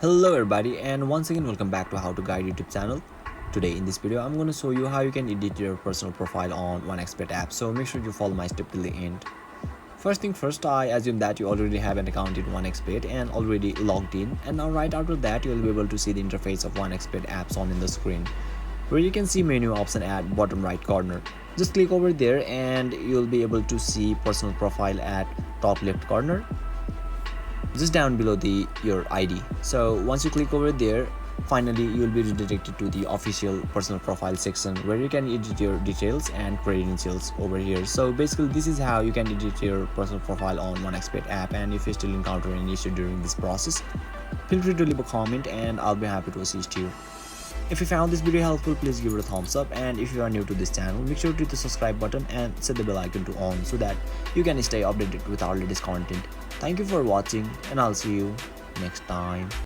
Hello everybody, and once again welcome back to How to Guide YouTube channel. Today in this video I'm going to show you how you can edit your personal profile on OneXpert app, so make sure you follow my step till the end. First thing first, I assume that you already have an account in OneXpert and already logged in, and now right after that you will be able to see the interface of OneXpert apps on in the screen, where you can see menu option at bottom right corner. Just click over there and you'll be able to see personal profile at top left corner, just down below your ID. So once you click over there, finally you will be redirected to the official personal profile section, where you can edit your details and credentials over here. So basically this is how you can edit your personal profile on OneXpert app, and if you still encounter any issue during this process, feel free to leave a comment and I'll be happy to assist you. If you found this video helpful, please give it a thumbs up, and if you are new to this channel, make sure to hit the subscribe button and set the bell icon to on so that you can stay updated with our latest content. Thank you for watching, and I'll see you next time.